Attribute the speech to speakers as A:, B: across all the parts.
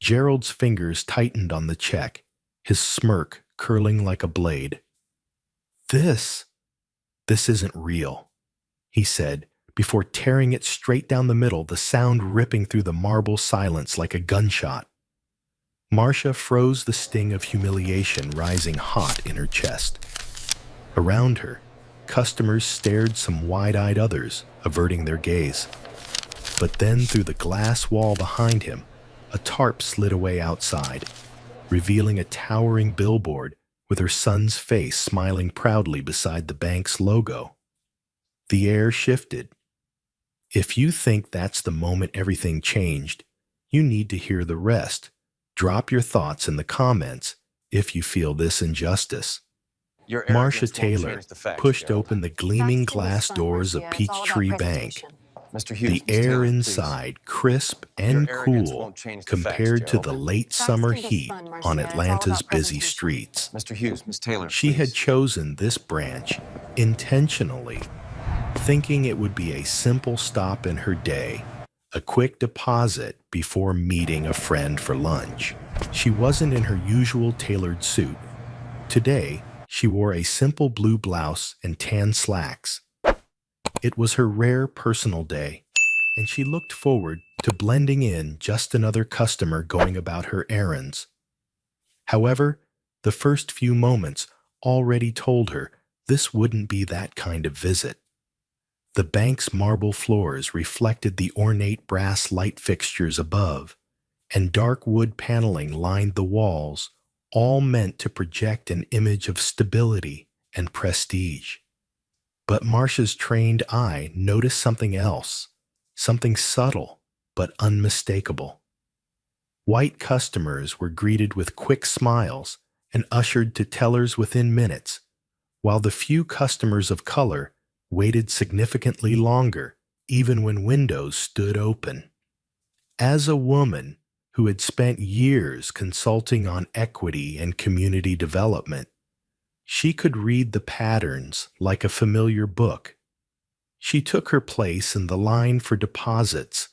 A: Gerald's fingers tightened on the check, his smirk curling like a blade. This isn't real, he said, before tearing it straight down the middle, the sound ripping through the marble silence like a gunshot. Marcia froze, the sting of humiliation rising hot in her chest. Around her, customers stared, some wide-eyed, others averting their gaze. But then through the glass wall behind him, a tarp slid away outside, revealing a towering billboard with her son's face smiling proudly beside the bank's logo. The air shifted. If you think that's the moment everything changed, you need to hear the rest. Drop your thoughts in the comments if you feel this injustice. Marcia Taylor pushed open the gleaming glass doors of Peachtree Bank. The air inside, crisp and cool compared to the late summer heat on Atlanta's busy streets. She had chosen this branch intentionally, thinking it would be a simple stop in her day, a quick deposit before meeting a friend for lunch. She wasn't in her usual tailored suit. Today, she wore a simple blue blouse and tan slacks. It was her rare personal day, and she looked forward to blending in, just another customer going about her errands. However, the first few moments already told her this wouldn't be that kind of visit. The bank's marble floors reflected the ornate brass light fixtures above, and dark wood paneling lined the walls, all meant to project an image of stability and prestige. But Marcia's trained eye noticed something else, something subtle but unmistakable. White customers were greeted with quick smiles and ushered to tellers within minutes, while the few customers of color waited significantly longer, even when windows stood open. As a woman who had spent years consulting on equity and community development, she could read the patterns like a familiar book. She took her place in the line for deposits,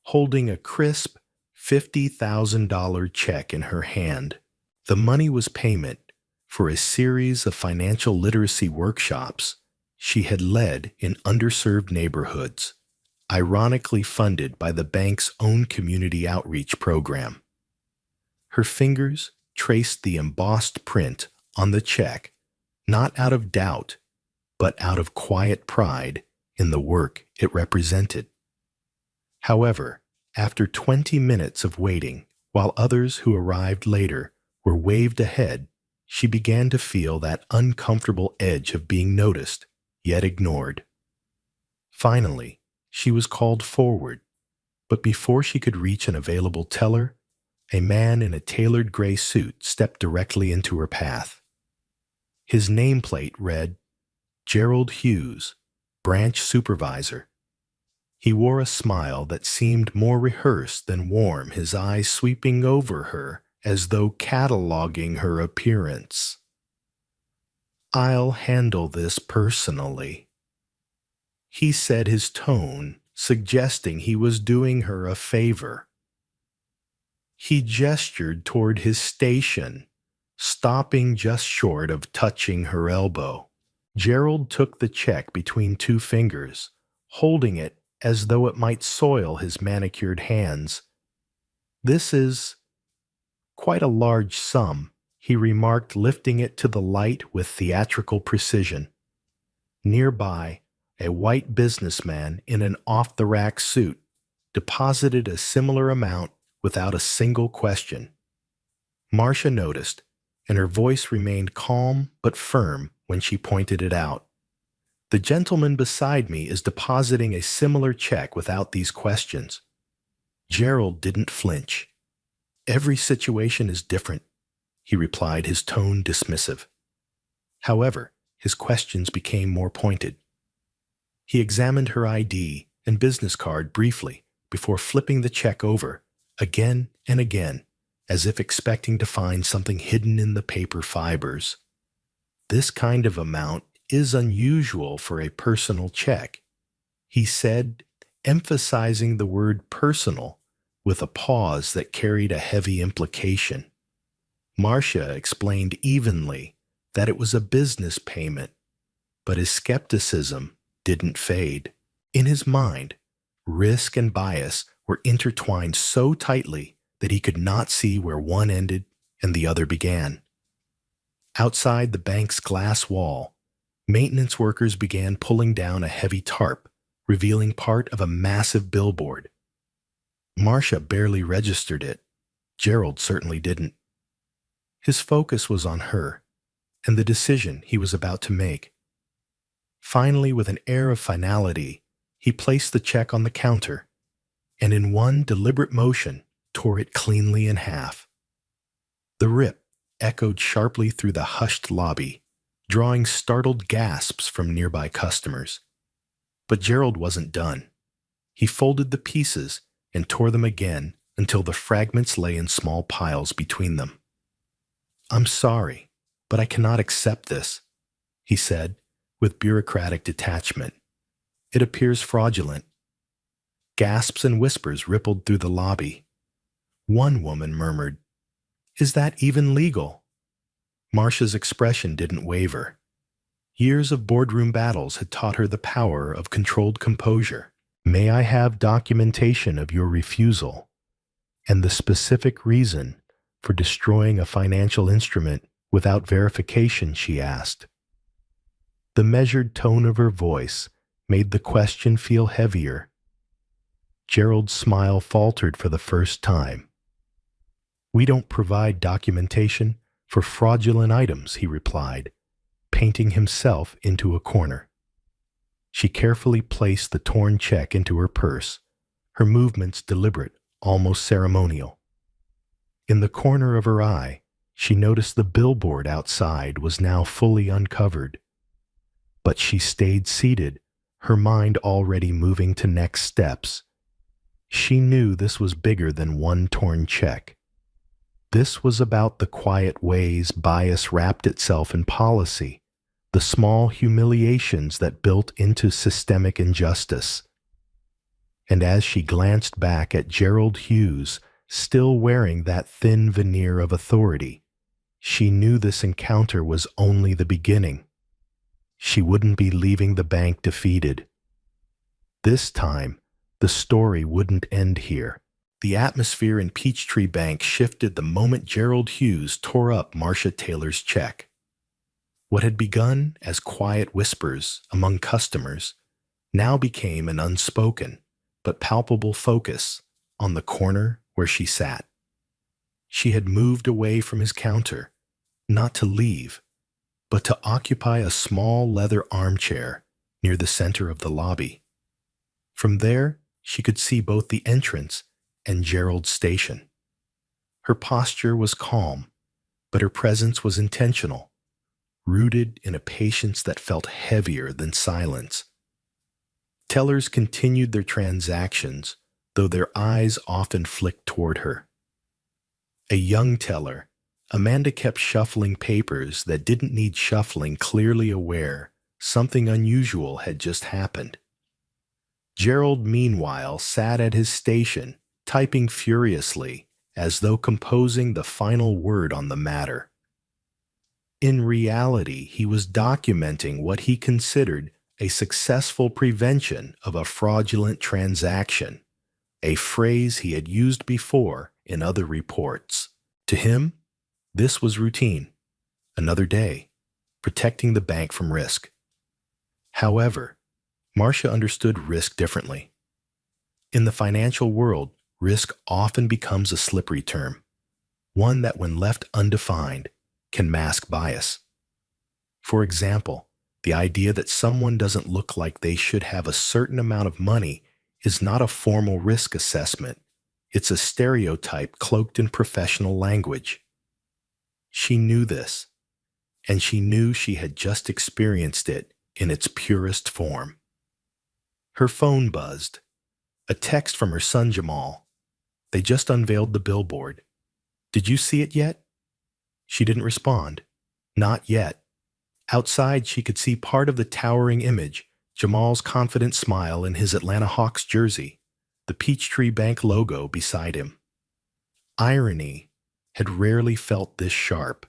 A: holding a crisp $50,000 check in her hand. The money was payment for a series of financial literacy workshops she had led in underserved neighborhoods, ironically funded by the bank's own community outreach program. Her fingers traced the embossed print on the check, not out of doubt, but out of quiet pride in the work it represented. However, after 20 minutes of waiting, while others who arrived later were waved ahead, she began to feel that uncomfortable edge of being noticed, yet ignored. Finally, she was called forward, but before she could reach an available teller, a man in a tailored gray suit stepped directly into her path. His nameplate read, Gerald Hughes, Branch Supervisor. He wore a smile that seemed more rehearsed than warm, his eyes sweeping over her as though cataloging her appearance. "I'll handle this personally," he said, his tone suggesting he was doing her a favor. He gestured toward his station, stopping just short of touching her elbow. Gerald took the check between two fingers, holding it as though it might soil his manicured hands. "This is quite a large sum," he remarked, lifting it to the light with theatrical precision. Nearby, a white businessman in an off-the-rack suit deposited a similar amount without a single question. Marcia noticed, and her voice remained calm but firm when she pointed it out. "The gentleman beside me is depositing a similar check without these questions." Gerald didn't flinch. "Every situation is different," he replied, his tone dismissive. However, his questions became more pointed. He examined her ID and business card briefly before flipping the check over, again and again, as if expecting to find something hidden in the paper fibers. "This kind of amount is unusual for a personal check," he said, emphasizing the word personal with a pause that carried a heavy implication. Marcia explained evenly that it was a business payment, but his skepticism didn't fade. In his mind, risk and bias were intertwined so tightly that he could not see where one ended and the other began. Outside the bank's glass wall, maintenance workers began pulling down a heavy tarp, revealing part of a massive billboard. Marcia barely registered it. Gerald certainly didn't. His focus was on her and the decision he was about to make. Finally, with an air of finality, he placed the check on the counter and in one deliberate motion tore it cleanly in half. The rip echoed sharply through the hushed lobby, drawing startled gasps from nearby customers. But Gerald wasn't done. He folded the pieces and tore them again until the fragments lay in small piles between them. "I'm sorry, but I cannot accept this," he said with bureaucratic detachment. "It appears fraudulent." Gasps and whispers rippled through the lobby. One woman murmured, "Is that even legal?" Marcia's expression didn't waver. Years of boardroom battles had taught her the power of controlled composure. "May I have documentation of your refusal and the specific reason for destroying a financial instrument without verification?" she asked. The measured tone of her voice made the question feel heavier. Gerald's smile faltered for the first time. "We don't provide documentation for fraudulent items," he replied, painting himself into a corner. She carefully placed the torn check into her purse, her movements deliberate, almost ceremonial. In the corner of her eye, she noticed the billboard outside was now fully uncovered. But she stayed seated, her mind already moving to next steps. She knew this was bigger than one torn check. This was about the quiet ways bias wrapped itself in policy, the small humiliations that built into systemic injustice. And as she glanced back at Gerald Hughes, still wearing that thin veneer of authority, she knew this encounter was only the beginning. She wouldn't be leaving the bank defeated. This time, the story wouldn't end here. The atmosphere in Peachtree Bank shifted the moment Gerald Hughes tore up Marcia Taylor's check. What had begun as quiet whispers among customers now became an unspoken but palpable focus on the corner where she sat. She had moved away from his counter, not to leave, but to occupy a small leather armchair near the center of the lobby. From there, she could see both the entrance and Gerald's station. Her posture was calm, but her presence was intentional, rooted in a patience that felt heavier than silence. Tellers continued their transactions, though their eyes often flicked toward her. A young teller, Amanda kept shuffling papers that didn't need shuffling, clearly aware something unusual had just happened. Gerald, meanwhile, sat at his station, typing furiously, as though composing the final word on the matter. In reality, he was documenting what he considered a successful prevention of a fraudulent transaction, a phrase he had used before in other reports. To him, this was routine. Another day, protecting the bank from risk. However, Marcia understood risk differently. In the financial world, risk often becomes a slippery term, one that, when left undefined, can mask bias. For example, the idea that someone doesn't look like they should have a certain amount of money is not a formal risk assessment. It's a stereotype cloaked in professional language. She knew this, and she knew she had just experienced it in its purest form. Her phone buzzed. A text from her son Jamal. They just unveiled the billboard. "Did you see it yet?" She didn't respond. Not yet. Outside, she could see part of the towering image, Jamal's confident smile in his Atlanta Hawks jersey. the Peachtree Bank logo beside him. Irony had rarely felt this sharp.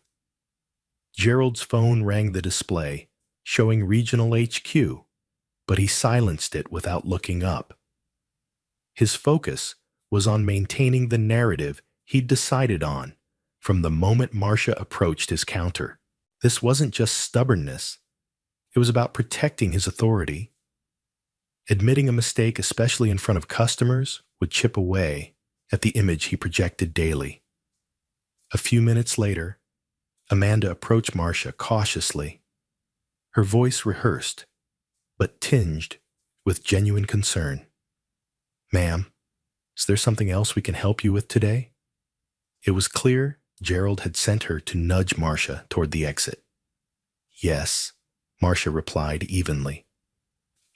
A: Gerald's phone rang the display, showing Regional HQ, but he silenced it without looking up. His focus was on maintaining the narrative he'd decided on from the moment Marcia approached his counter. This wasn't just stubbornness. It was about protecting his authority. Admitting a mistake, especially in front of customers, would chip away at the image he projected daily. A few minutes later, Amanda approached Marcia cautiously, her voice rehearsed, but tinged with genuine concern. "Ma'am, is there something else we can help you with today?" It was clear Gerald had sent her to nudge Marcia toward the exit. "Yes," Marcia replied evenly.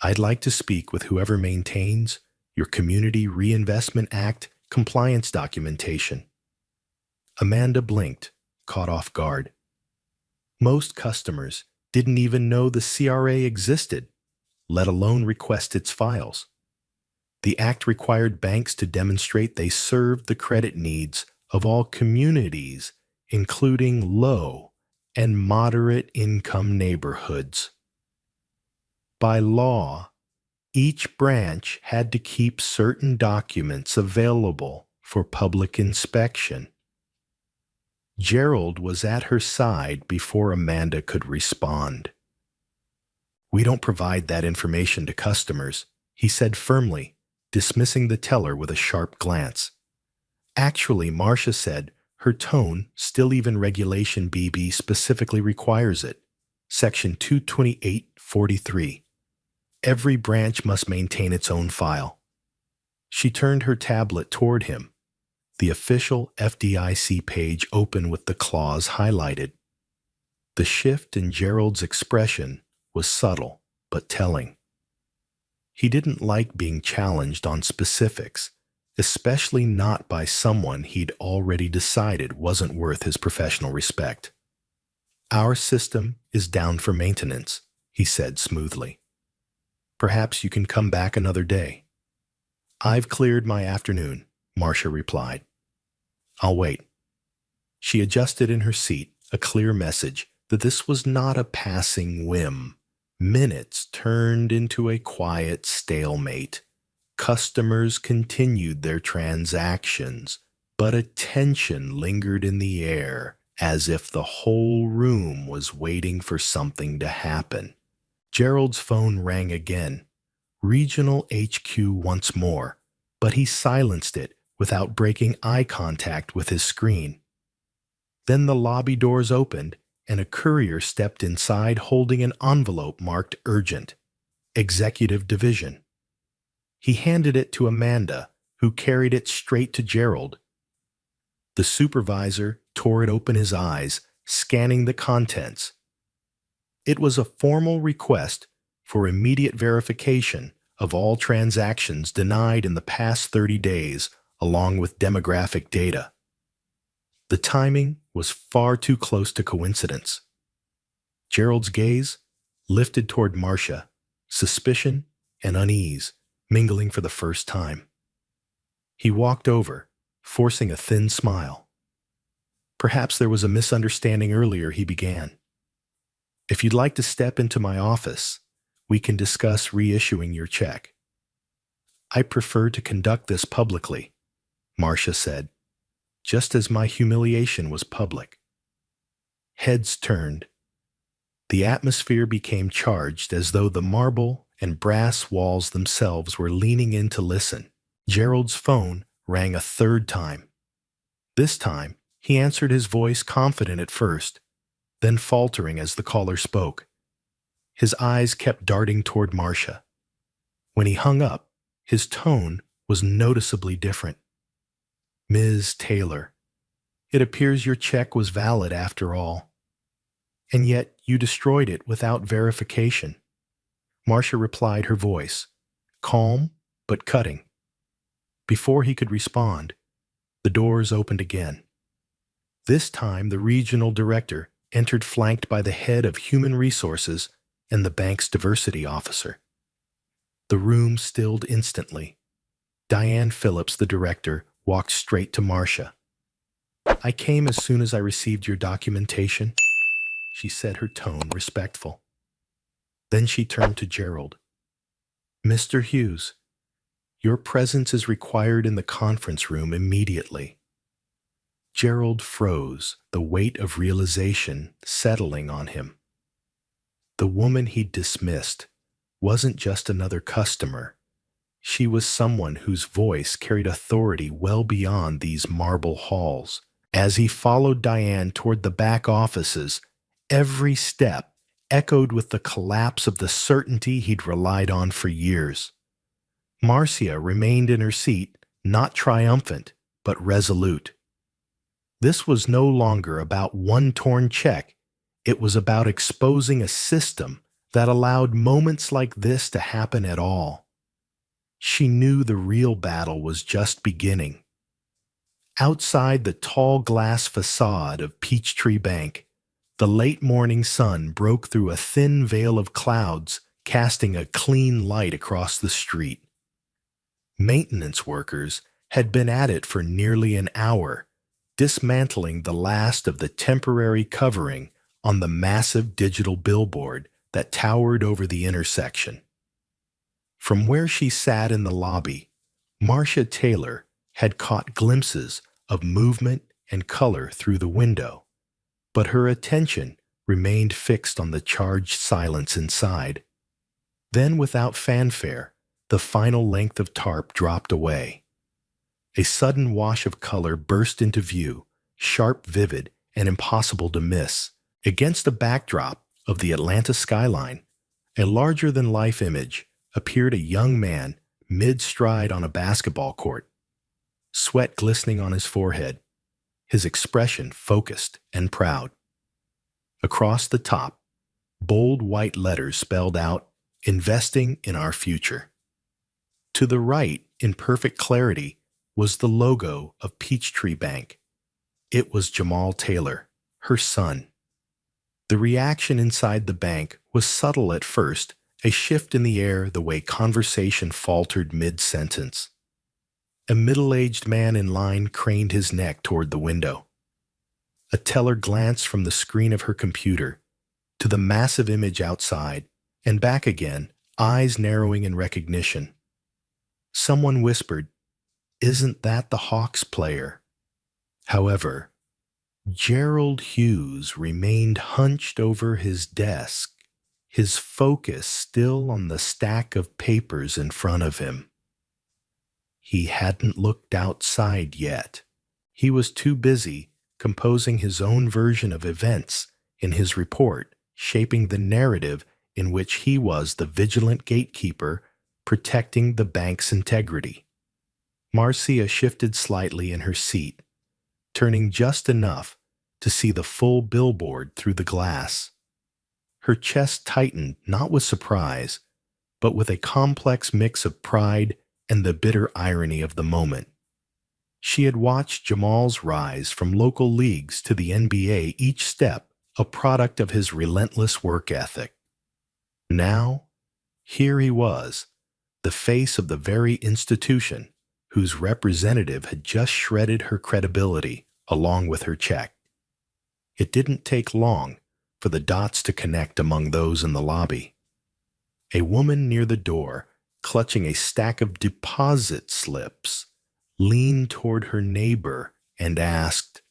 A: "I'd like to speak with whoever maintains your Community Reinvestment Act compliance documentation." Amanda blinked, caught off guard. Most customers didn't even know the CRA existed, let alone request its files. The act required banks to demonstrate they served the credit needs of all communities, including low and moderate income neighborhoods. By law, each branch had to keep certain documents available for public inspection. Gerald was at her side before Amanda could respond. "We don't provide that information to customers," he said firmly, dismissing the teller with a sharp glance. "Actually," Marcia said, her tone, still even Regulation BB specifically requires it. Section 228.43. Every branch must maintain its own file. She turned her tablet toward him, the official FDIC page open with the clause highlighted. The shift in Gerald's expression was subtle but telling. He didn't like being challenged on specifics, especially not by someone he'd already decided wasn't worth his professional respect. "Our system is down for maintenance," he said smoothly. "Perhaps you can come back another day." "I've cleared my afternoon," Marcia replied. "I'll wait." She adjusted in her seat, a clear message that this was not a passing whim. Minutes turned into a quiet stalemate. Customers continued their transactions, but a tension lingered in the air, as if the whole room was waiting for something to happen. Gerald's phone rang again. Regional HQ once more, but he silenced it without breaking eye contact with his screen. Then the lobby doors opened, and a courier stepped inside holding an envelope marked Urgent, Executive Division. He handed it to Amanda, who carried it straight to Gerald. The supervisor tore it open, his eyes scanning the contents. It was a formal request for immediate verification of all transactions denied in the past 30 days, along with demographic data. The timing was far too close to coincidence. Gerald's gaze lifted toward Marcia, suspicion and unease mingling for the first time. He walked over, forcing a thin smile. "Perhaps there was a misunderstanding earlier," he began. "If you'd like to step into my office, we can discuss reissuing your check." "I prefer to conduct this publicly," Marcia said, just as my humiliation was public. Heads turned. The atmosphere became charged as though the marble and brass walls themselves were leaning in to listen. Gerald's phone rang a third time. This time, he answered, his voice confident at first, then faltering as the caller spoke. His eyes kept darting toward Marcia. When he hung up, his tone was noticeably different. "Ms. Taylor, it appears your check was valid after all. And yet you destroyed it without verification." Marcia replied, her voice calm but cutting. Before he could respond, the doors opened again. This time the regional director entered, flanked by the head of human resources and the bank's diversity officer. The room stilled instantly. Diane Phillips, the director, walked straight to Marcia. "I came as soon as I received your documentation," she said, her tone respectful. Then she turned to Gerald. "Mr. Hughes, your presence is required in the conference room immediately." Gerald froze, the weight of realization settling on him. The woman he'd dismissed wasn't just another customer. She was someone whose voice carried authority well beyond these marble halls. As he followed Diane toward the back offices, every step echoed with the collapse of the certainty he'd relied on for years. Marcia remained in her seat, not triumphant, but resolute. This was no longer about one torn check. It was about exposing a system that allowed moments like this to happen at all. She knew the real battle was just beginning. Outside the tall glass facade of Peachtree Bank, the late morning sun broke through a thin veil of clouds, casting a clean light across the street. Maintenance workers had been at it for nearly an hour, dismantling the last of the temporary covering on the massive digital billboard that towered over the intersection. From where she sat in the lobby, Marcia Taylor had caught glimpses of movement and color through the window, but her attention remained fixed on the charged silence inside. Then, without fanfare, the final length of tarp dropped away. A sudden wash of color burst into view, sharp, vivid, and impossible to miss. Against a backdrop of the Atlanta skyline, a larger-than-life image, appeared a young man mid-stride on a basketball court, sweat glistening on his forehead, his expression focused and proud. Across the top, bold white letters spelled out, "Investing in our future." To the right, in perfect clarity, was the logo of Peachtree Bank. It was Jamal Taylor, her son. The reaction inside the bank was subtle at first, a shift in the air the way conversation faltered mid-sentence. A middle-aged man in line craned his neck toward the window. A teller glanced from the screen of her computer to the massive image outside and back again, eyes narrowing in recognition. Someone whispered, "Isn't that the Hawks player?" However, Gerald Hughes remained hunched over his desk, his focus still on the stack of papers in front of him. He hadn't looked outside yet. He was too busy composing his own version of events in his report, shaping the narrative in which he was the vigilant gatekeeper protecting the bank's integrity. Marcia shifted slightly in her seat, turning just enough to see the full billboard through the glass. Her chest tightened not with surprise, but with a complex mix of pride and the bitter irony of the moment. She had watched Jamal's rise from local leagues to the NBA, each step a product of his relentless work ethic. Now, here he was, the face of the very institution whose representative had just shredded her credibility along with her check. It didn't take long for the dots to connect among those in the lobby. A woman near the door, clutching a stack of deposit slips, leaned toward her neighbor and asked,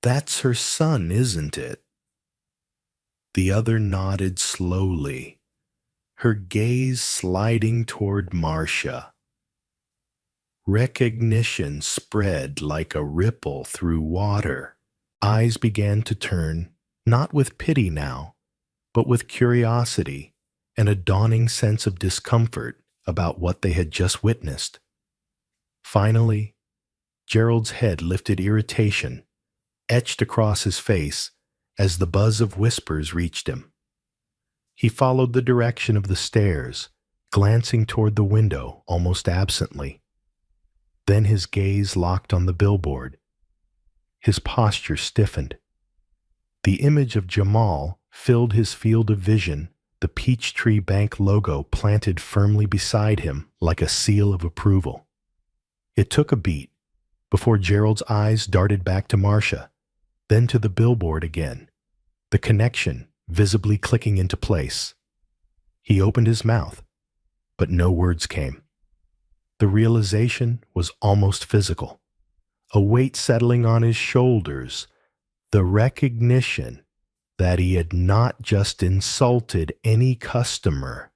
A: "That's her son, isn't it?" The other nodded slowly, her gaze sliding toward Marcia. Recognition spread like a ripple through water. Eyes began to turn, not with pity now, but with curiosity and a dawning sense of discomfort about what they had just witnessed. Finally, Gerald's head lifted irritation, etched across his face as the buzz of whispers reached him. He followed the direction of the stairs, glancing toward the window almost absently. Then his gaze locked on the billboard. His posture stiffened. The image of Jamal filled his field of vision, the Peachtree Bank logo planted firmly beside him like a seal of approval. It took a beat before Gerald's eyes darted back to Marcia, then to the billboard again, the connection visibly clicking into place. He opened his mouth, but no words came. The realization was almost physical, a weight settling on his shoulders, the recognition that he had not just insulted any customer,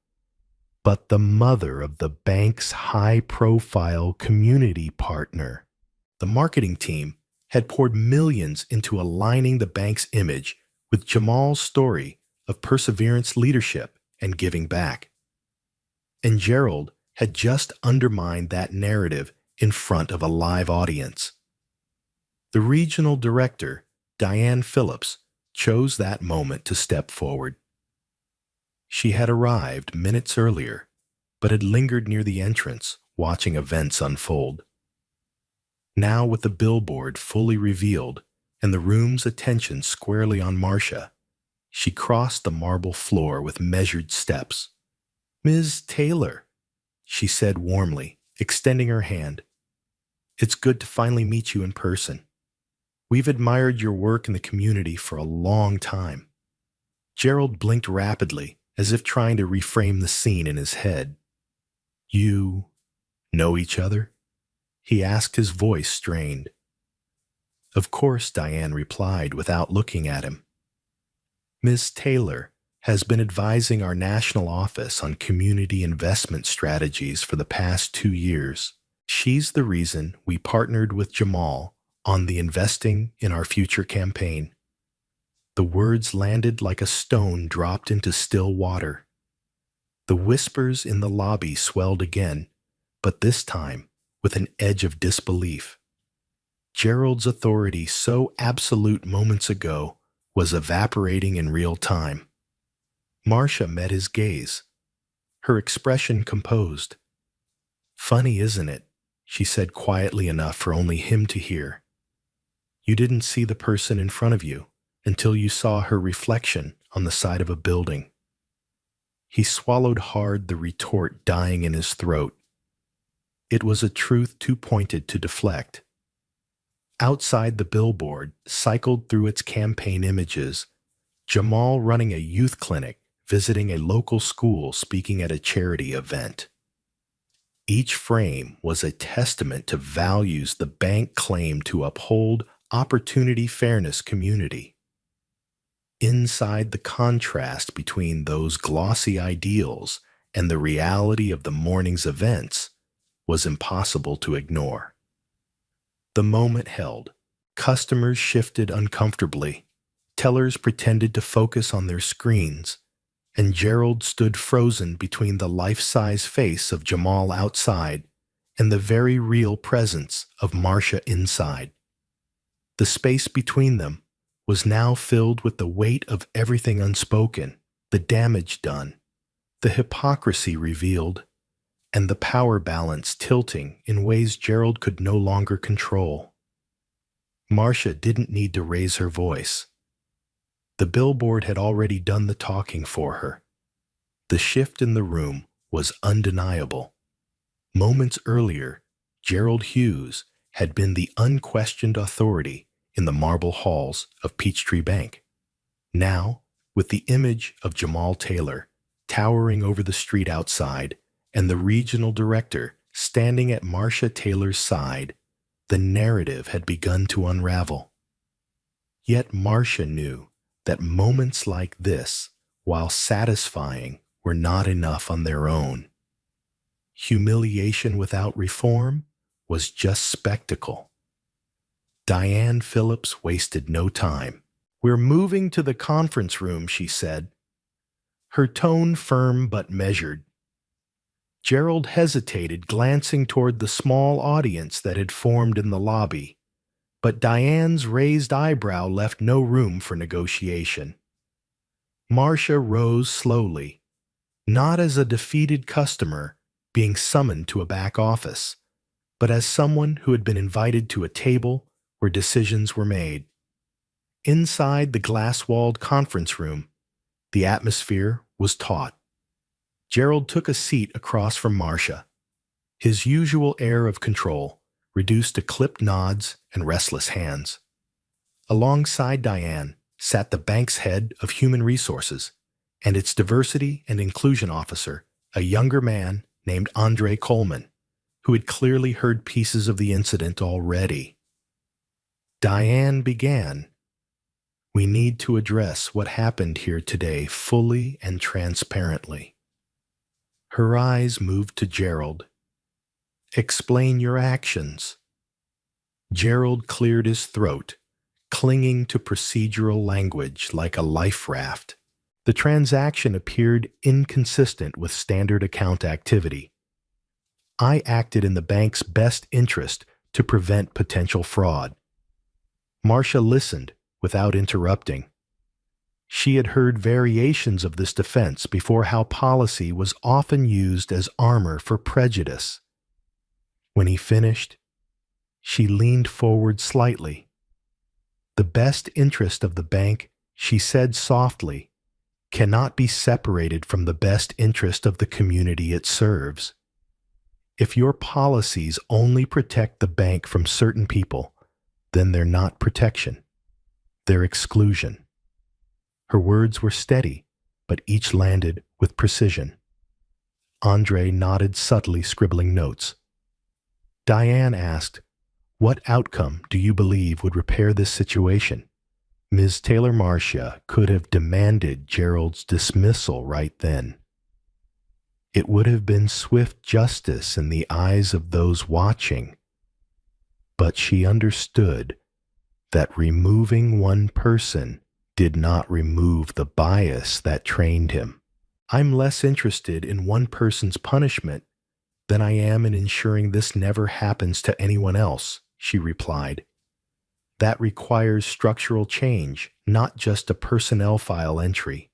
A: but the mother of the bank's high-profile community partner. The marketing team had poured millions into aligning the bank's image with Jamal's story of perseverance, leadership, and giving back. And Gerald had just undermined that narrative in front of a live audience. The regional director, Diane Phillips, chose that moment to step forward. She had arrived minutes earlier, but had lingered near the entrance, watching events unfold. Now, with the billboard fully revealed and the room's attention squarely on Marcia, she crossed the marble floor with measured steps. "Ms. Taylor," she said warmly, extending her hand. "It's good to finally meet you in person. We've admired your work in the community for a long time." Gerald blinked rapidly, as if trying to reframe the scene in his head. "You know each other?" he asked, his voice strained. "Of course," Diane replied without looking at him. "Ms. Taylor has been advising our national office on community investment strategies for the past 2 years. She's the reason we partnered with Jamal on the Investing in Our Future campaign." The words landed like a stone dropped into still water. The whispers in the lobby swelled again, but this time with an edge of disbelief. Gerald's authority, so absolute moments ago, was evaporating in real time. Marcia met his gaze, her expression composed. "Funny, isn't it?" she said quietly enough for only him to hear. "You didn't see the person in front of you until you saw her reflection on the side of a building." He swallowed hard, the retort dying in his throat. It was a truth too pointed to deflect. Outside the billboard, cycled through its campaign images, Jamal running a youth clinic, visiting a local school, speaking at a charity event. Each frame was a testament to values the bank claimed to uphold: opportunity, fairness, community. Inside, the contrast between those glossy ideals and the reality of the morning's events was impossible to ignore. The moment held. Customers shifted uncomfortably. Tellers pretended to focus on their screens, and Gerald stood frozen between the life-size face of Jamal outside and the very real presence of Marcia inside. The space between them was now filled with the weight of everything unspoken, the damage done, the hypocrisy revealed, and the power balance tilting in ways Gerald could no longer control. Marcia didn't need to raise her voice. The billboard had already done the talking for her. The shift in the room was undeniable. Moments earlier, Gerald Hughes had been the unquestioned authority in the marble halls of Peachtree Bank. Now, with the image of Jamal Taylor towering over the street outside and the regional director standing at Marcia Taylor's side, the narrative had begun to unravel. Yet Marcia knew that moments like this, while satisfying, were not enough on their own. Humiliation without reform was just spectacle. Diane Phillips wasted no time. "We're moving to the conference room," she said, her tone firm but measured. Gerald hesitated, glancing toward the small audience that had formed in the lobby, but Diane's raised eyebrow left no room for negotiation. Marcia rose slowly, not as a defeated customer being summoned to a back office, but as someone who had been invited to a table where decisions were made. Inside the glass-walled conference room, the atmosphere was taut. Gerald took a seat across from Marcia, his usual air of control, reduced to clipped nods and restless hands. Alongside Diane sat the bank's head of human resources and its diversity and inclusion officer, a younger man named Andre Coleman, who had clearly heard pieces of the incident already. Diane began, "We need to address what happened here today fully and transparently." Her eyes moved to Gerald. "Explain your actions." Gerald cleared his throat, clinging to procedural language like a life raft. The transaction appeared inconsistent with standard account activity. "I acted in the bank's best interest to prevent potential fraud." Marcia listened without interrupting. She had heard variations of this defense before, how policy was often used as armor for prejudice. When he finished, she leaned forward slightly. "The best interest of the bank," she said softly, "cannot be separated from the best interest of the community it serves. If your policies only protect the bank from certain people, then they're not protection. They're exclusion." Her words were steady, but each landed with precision. Andre nodded subtly, scribbling notes. Diane asked, "What outcome do you believe would repair this situation?" Ms. Taylor Marcia could have demanded Gerald's dismissal right then. It would have been swift justice in the eyes of those watching. But she understood that removing one person did not remove the bias that trained him. "I'm less interested in one person's punishment than I am in ensuring this never happens to anyone else," she replied. "That requires structural change, not just a personnel file entry."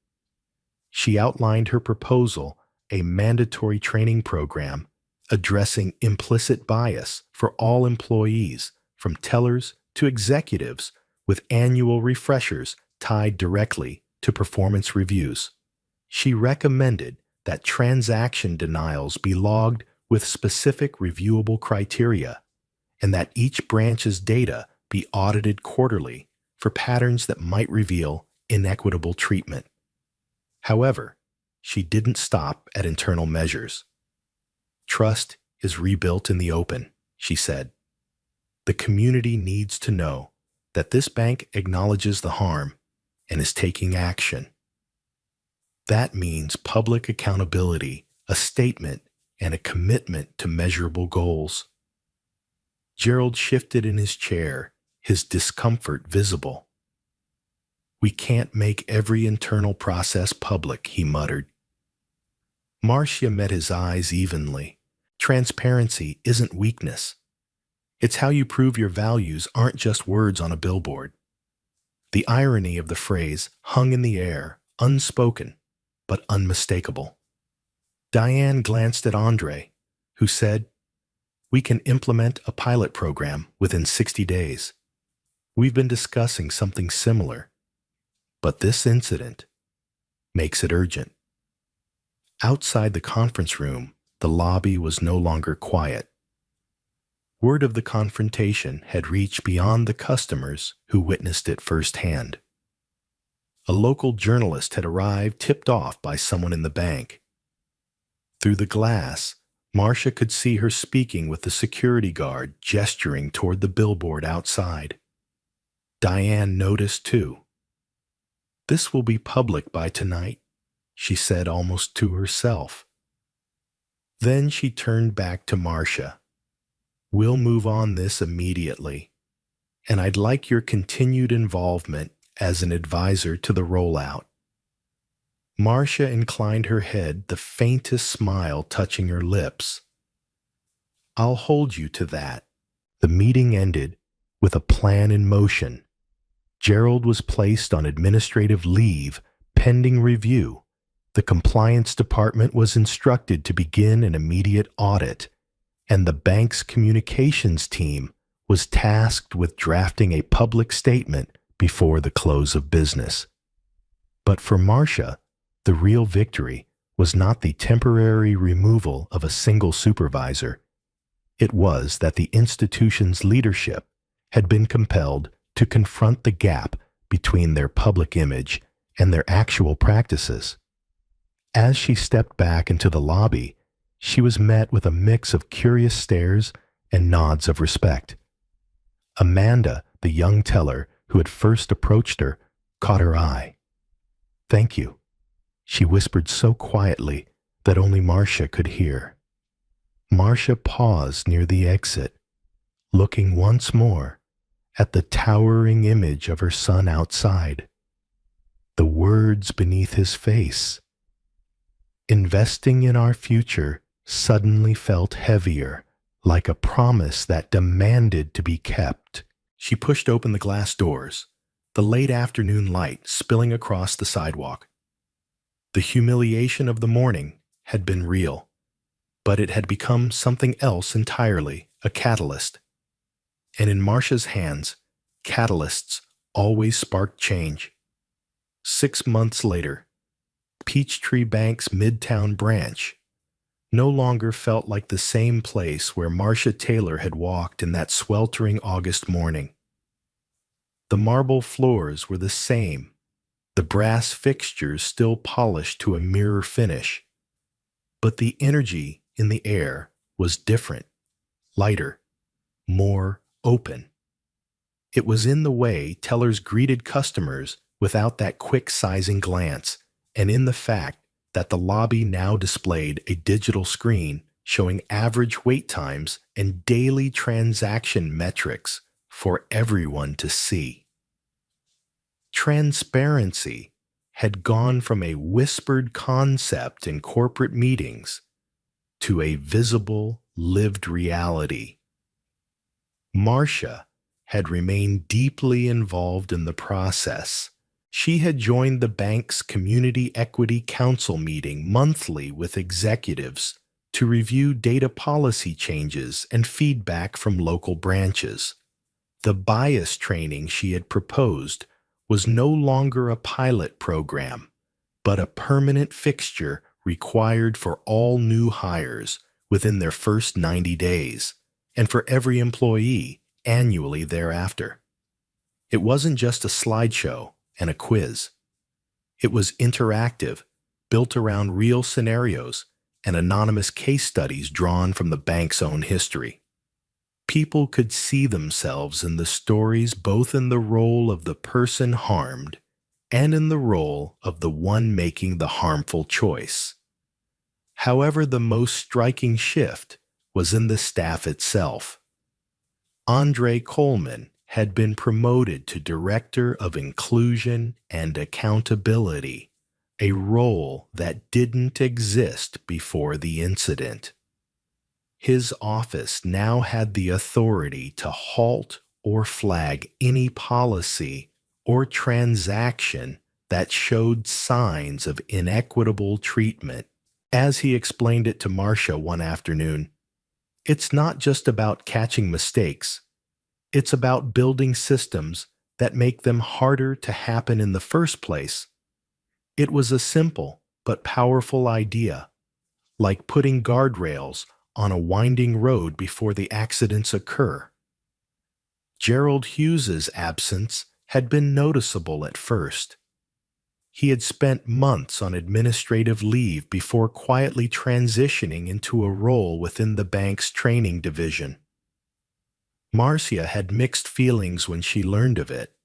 A: She outlined her proposal, a mandatory training program addressing implicit bias for all employees, from tellers to executives, with annual refreshers tied directly to performance reviews. She recommended that transaction denials be logged with specific reviewable criteria, and that each branch's data be audited quarterly for patterns that might reveal inequitable treatment. However, she didn't stop at internal measures. "Trust is rebuilt in the open," she said. "The community needs to know that this bank acknowledges the harm and is taking action. That means public accountability, a statement, and a commitment to measurable goals." Gerald shifted in his chair, his discomfort visible. "We can't make every internal process public," he muttered. Marcia met his eyes evenly. "Transparency isn't weakness. It's how you prove your values aren't just words on a billboard." The irony of the phrase hung in the air, unspoken, but unmistakable. Diane glanced at Andre, who said, "We can implement a pilot program within 60 days. We've been discussing something similar, but this incident makes it urgent." Outside the conference room, the lobby was no longer quiet. Word of the confrontation had reached beyond the customers who witnessed it firsthand. A local journalist had arrived, tipped off by someone in the bank. Through the glass, Marcia could see her speaking with the security guard, gesturing toward the billboard outside. Diane noticed too. "This will be public by tonight," she said almost to herself. Then she turned back to Marcia. "We'll move on this immediately, and I'd like your continued involvement as an advisor to the rollout." Marcia inclined her head, the faintest smile touching her lips. "I'll hold you to that." The meeting ended with a plan in motion. Gerald was placed on administrative leave pending review. The compliance department was instructed to begin an immediate audit, and the bank's communications team was tasked with drafting a public statement before the close of business. But for Marcia, the real victory was not the temporary removal of a single supervisor. It was that the institution's leadership had been compelled to confront the gap between their public image and their actual practices. As she stepped back into the lobby, she was met with a mix of curious stares and nods of respect. Amanda, the young teller who had first approached her, caught her eye. "Thank you," she whispered so quietly that only Marcia could hear. Marcia paused near the exit, looking once more at the towering image of her son outside. The words beneath his face. Investing in our future suddenly felt heavier, like a promise that demanded to be kept. She pushed open the glass doors, the late afternoon light spilling across the sidewalk. The humiliation of the morning had been real, but it had become something else entirely, a catalyst. And in Marcia's hands, catalysts always sparked change. 6 months later, Peachtree Bank's Midtown branch no longer felt like the same place where Marcia Taylor had walked in that sweltering August morning. The marble floors were the same, the brass fixtures still polished to a mirror finish, but the energy in the air was different, lighter, more open. It was in the way tellers greeted customers without that quick sizing glance, and in the fact that the lobby now displayed a digital screen showing average wait times and daily transaction metrics for everyone to see. Transparency had gone from a whispered concept in corporate meetings to a visible, lived reality. Marcia had remained deeply involved in the process. She had joined the bank's Community Equity Council meeting monthly with executives to review data policy changes and feedback from local branches. The bias training she had proposed was no longer a pilot program, but a permanent fixture required for all new hires within their first 90 days, and for every employee annually thereafter. It wasn't just a slideshow and a quiz. It was interactive, built around real scenarios and anonymous case studies drawn from the bank's own history. People could see themselves in the stories, both in the role of the person harmed and in the role of the one making the harmful choice. However, the most striking shift was in the staff itself. Andre Coleman had been promoted to Director of Inclusion and Accountability, a role that didn't exist before the incident. His office now had the authority to halt or flag any policy or transaction that showed signs of inequitable treatment. As he explained it to Marcia one afternoon, "It's not just about catching mistakes. It's about building systems that make them harder to happen in the first place." It was a simple but powerful idea, like putting guardrails on a winding road before the accidents occur. Gerald Hughes's absence had been noticeable at first. He had spent months on administrative leave before quietly transitioning into a role within the bank's training division. Marcia had mixed feelings when she learned of it,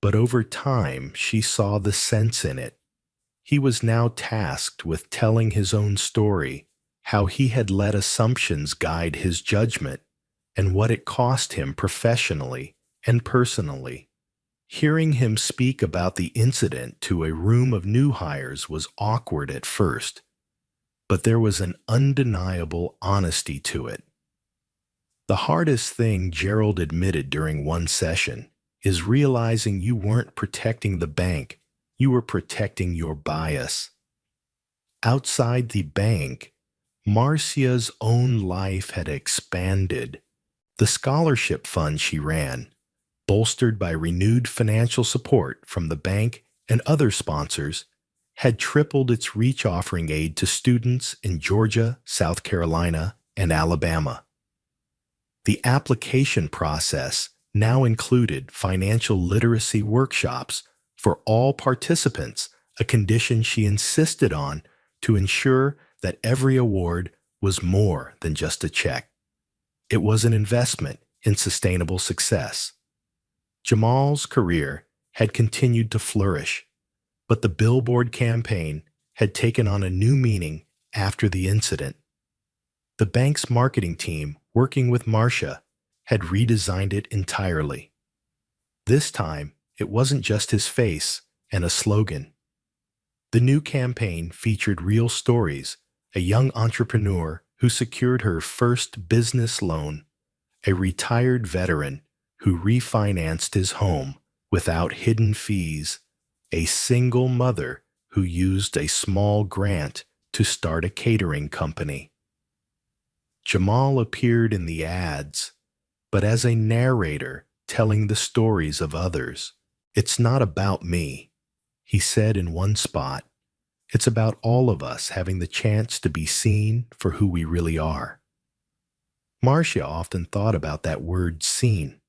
A: but over time she saw the sense in it. He was now tasked with telling his own story, how he had let assumptions guide his judgment, and what it cost him professionally and personally. Hearing him speak about the incident to a room of new hires was awkward at first, but there was an undeniable honesty to it. The hardest thing, Gerald admitted during one session, is realizing you weren't protecting the bank, you were protecting your bias. Outside the bank, Marcia's own life had expanded. The scholarship fund she ran, bolstered by renewed financial support from the bank and other sponsors, had tripled its reach, offering aid to students in Georgia, South Carolina, and Alabama. The application process now included financial literacy workshops for all participants, a condition she insisted on to ensure that every award was more than just a check. It was an investment in sustainable success. Jamal's career had continued to flourish, but the Billboard campaign had taken on a new meaning after the incident. The bank's marketing team, working with Marcia, had redesigned it entirely. This time, it wasn't just his face and a slogan. The new campaign featured real stories: a young entrepreneur who secured her first business loan, a retired veteran who refinanced his home without hidden fees, a single mother who used a small grant to start a catering company. Jamal appeared in the ads, but as a narrator telling the stories of others. "It's not about me," he said in one spot. "It's about all of us having the chance to be seen for who we really are." Marcia often thought about that word "seen."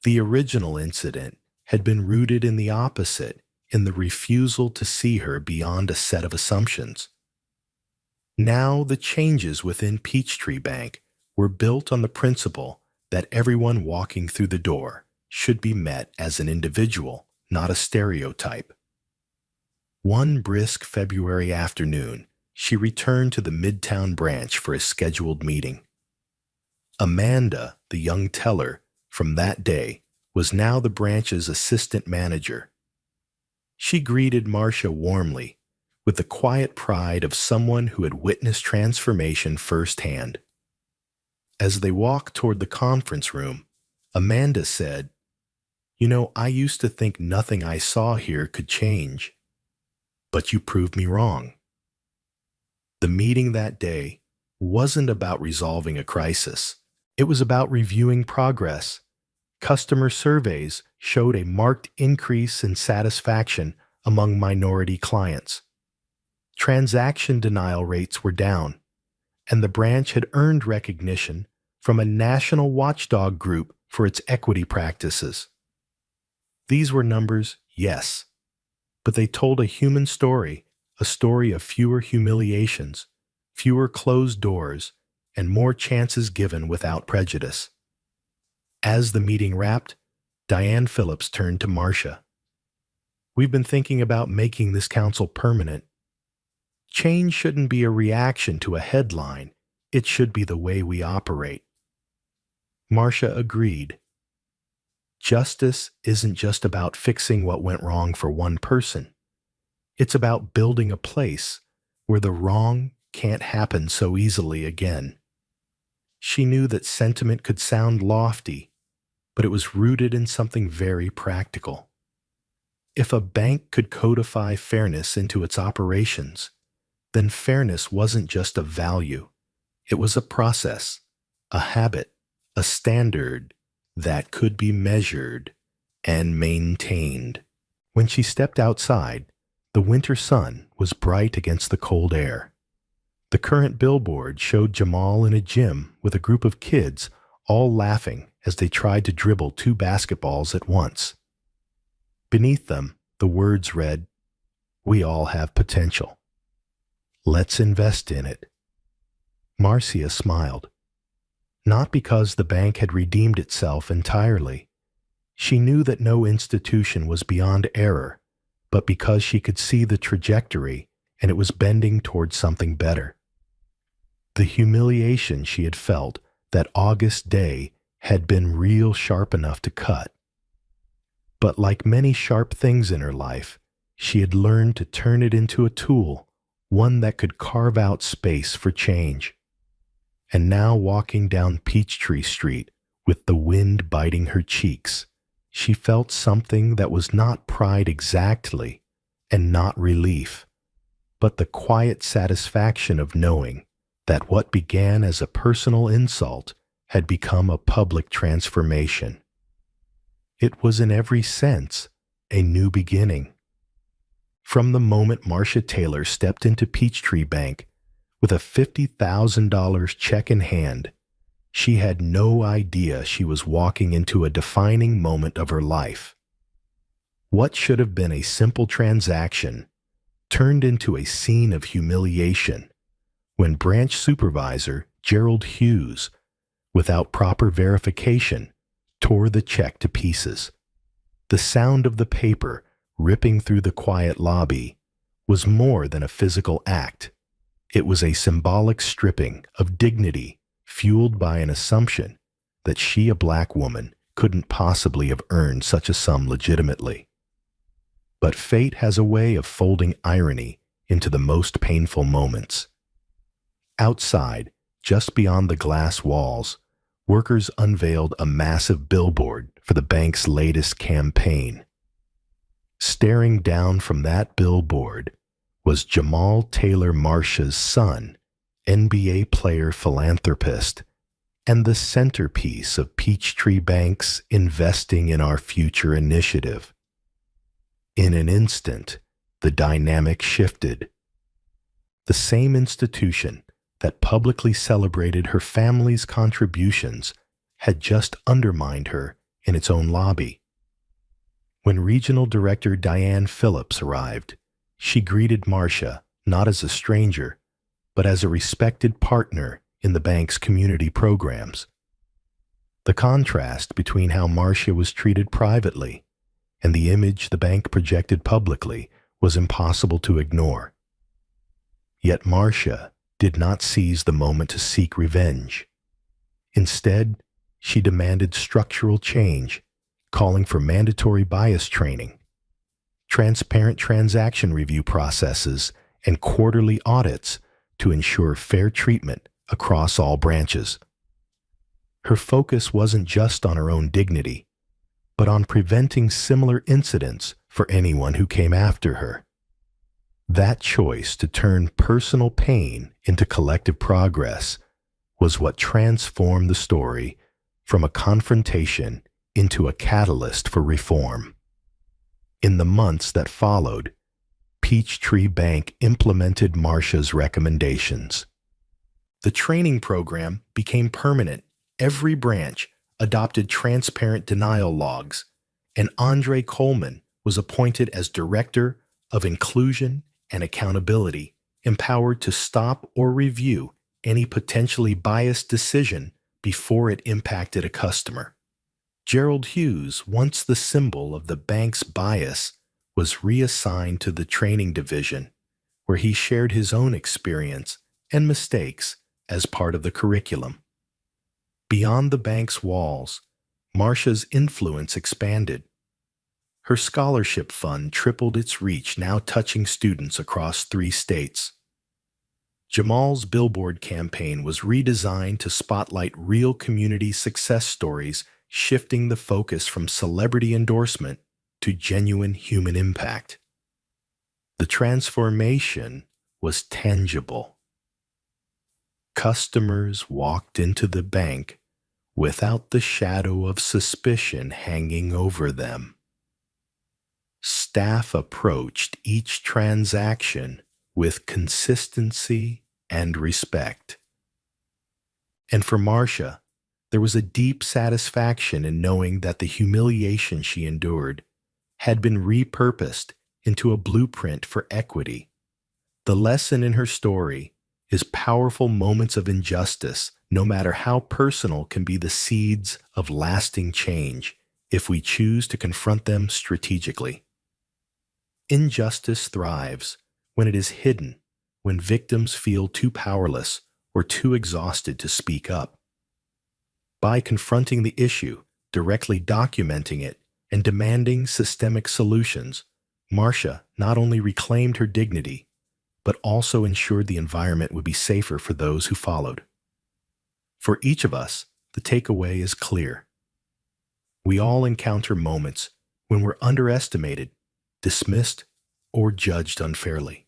A: The original incident had been rooted in the opposite, in the refusal to see her beyond a set of assumptions. Now the changes within Peachtree Bank were built on the principle that everyone walking through the door should be met as an individual, not a stereotype. One brisk February afternoon, she returned to the Midtown branch for a scheduled meeting. Amanda, the young teller from that day, was now the branch's assistant manager. She greeted Marcia warmly, with the quiet pride of someone who had witnessed transformation firsthand. As they walked toward the conference room, Amanda said, "You know, I used to think nothing I saw here could change, but you proved me wrong." The meeting that day wasn't about resolving a crisis. It was about reviewing progress. Customer surveys showed a marked increase in satisfaction among minority clients. Transaction denial rates were down, and the branch had earned recognition from a national watchdog group for its equity practices. These were numbers, yes, but they told a human story, a story of fewer humiliations, fewer closed doors, and more chances given without prejudice. As the meeting wrapped, Diane Phillips turned to Marcia. "We've been thinking about making this council permanent. Change shouldn't be a reaction to a headline. It should be the way we operate." Marcia agreed. Justice isn't just about fixing what went wrong for one person. It's about building a place where the wrong can't happen so easily again. She knew that sentiment could sound lofty, but it was rooted in something very practical. If a bank could codify fairness into its operations, then fairness wasn't just a value. It was a process, a habit, a standard that could be measured and maintained. When she stepped outside, the winter sun was bright against the cold air. The current billboard showed Jamal in a gym with a group of kids, all laughing as they tried to dribble 2 basketballs at once. Beneath them, the words read, "We all have potential. Let's invest in it." Marcia smiled. Not because the bank had redeemed itself entirely. She knew that no institution was beyond error, but because she could see the trajectory and it was bending towards something better. The humiliation she had felt that August day had been real sharp enough to cut. But like many sharp things in her life, she had learned to turn it into a tool, one that could carve out space for change. And now, walking down Peachtree Street with the wind biting her cheeks, she felt something that was not pride exactly and not relief, but the quiet satisfaction of knowing that what began as a personal insult had become a public transformation. It was in every sense a new beginning. From the moment Marcia Taylor stepped into Peachtree Bank with a $50,000 check in hand, She had no idea she was walking into a defining moment of her life. What should have been a simple transaction turned into a scene of humiliation when branch supervisor Gerald Hughes, without proper verification, tore the check to pieces. The sound of the paper ripping through the quiet lobby was more than a physical act. It was a symbolic stripping of dignity fueled by an assumption that she, a black woman, couldn't possibly have earned such a sum legitimately. But fate has a way of folding irony into the most painful moments. Outside, just beyond the glass walls, workers unveiled a massive billboard for the bank's latest campaign. Staring down from that billboard was Jamal Taylor Marsh's son, NBA player philanthropist, and the centerpiece of Peachtree Bank's Investing in Our Future initiative. In an instant, the dynamic shifted. The same institution that publicly celebrated her family's contributions had just undermined her in its own lobby. When Regional Director Diane Phillips arrived, she greeted Marcia not as a stranger, but as a respected partner in the bank's community programs. The contrast between how Marcia was treated privately and the image the bank projected publicly was impossible to ignore. Yet Marcia did not seize the moment to seek revenge. Instead, she demanded structural change, calling for mandatory bias training, transparent transaction review processes, and quarterly audits to ensure fair treatment across all branches. Her focus wasn't just on her own dignity, but on preventing similar incidents for anyone who came after her. That choice to turn personal pain into collective progress was what transformed the story from a confrontation into a catalyst for reform. In the months that followed, Peachtree Bank implemented Marcia's recommendations. The training program became permanent. Every branch adopted transparent denial logs, and Andre Coleman was appointed as Director of Inclusion and Accountability, empowered to stop or review any potentially biased decision before it impacted a customer. Gerald Hughes, once the symbol of the bank's bias, was reassigned to the training division, where he shared his own experience and mistakes as part of the curriculum. Beyond the bank's walls, Marcia's influence expanded. Her scholarship fund tripled its reach, now touching students across 3 states. Jamal's Billboard campaign was redesigned to spotlight real community success stories, shifting the focus from celebrity endorsement to genuine human impact. The transformation was tangible. Customers walked into the bank without the shadow of suspicion hanging over them. Staff approached each transaction with consistency and respect. And for Marcia, there was a deep satisfaction in knowing that the humiliation she endured had been repurposed into a blueprint for equity. The lesson in her story is powerful moments of injustice, no matter how personal, can be the seeds of lasting change if we choose to confront them strategically. Injustice thrives when it is hidden, when victims feel too powerless or too exhausted to speak up. By confronting the issue, directly documenting it, and demanding systemic solutions, Marcia not only reclaimed her dignity, but also ensured the environment would be safer for those who followed. For each of us, the takeaway is clear. We all encounter moments when we're underestimated, dismissed, or judged unfairly.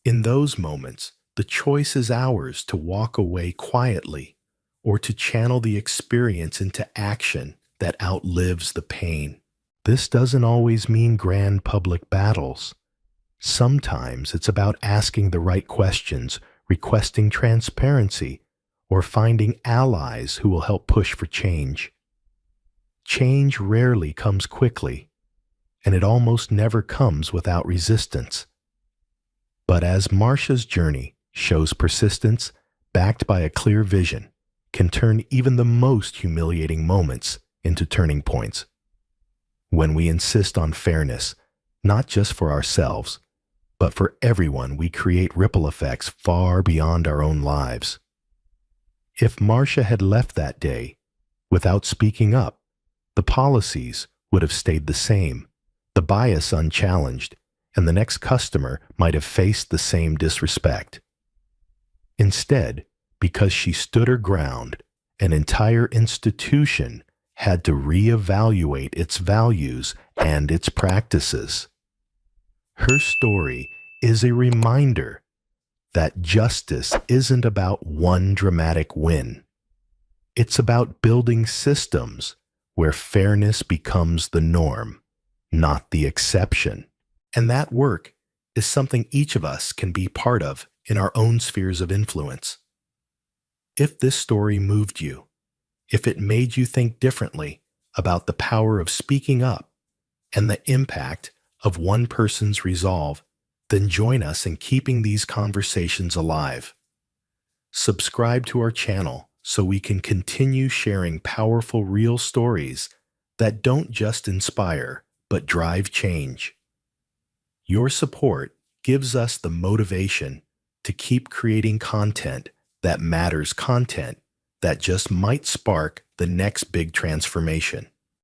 A: In those moments, the choice is ours to walk away quietly or to channel the experience into action that outlives the pain. This doesn't always mean grand public battles. Sometimes it's about asking the right questions, requesting transparency, or finding allies who will help push for change. Change rarely comes quickly, and it almost never comes without resistance. But as Marcia's journey shows, persistence, backed by a clear vision, can turn even the most humiliating moments into turning points. When we insist on fairness, not just for ourselves, but for everyone, we create ripple effects far beyond our own lives. If Marcia had left that day without speaking up, the policies would have stayed the same, the bias unchallenged, and the next customer might have faced the same disrespect. Instead, because she stood her ground, an entire institution had to reevaluate its values and its practices. Her story is a reminder that justice isn't about one dramatic win. It's about building systems where fairness becomes the norm, not the exception. And that work is something each of us can be part of in our own spheres of influence. If this story moved you, if it made you think differently about the power of speaking up and the impact of one person's resolve, then join us in keeping these conversations alive. Subscribe to our channel so we can continue sharing powerful real stories that don't just inspire, but drive change. Your support gives us the motivation to keep creating content that matters, content that just might spark the next big transformation.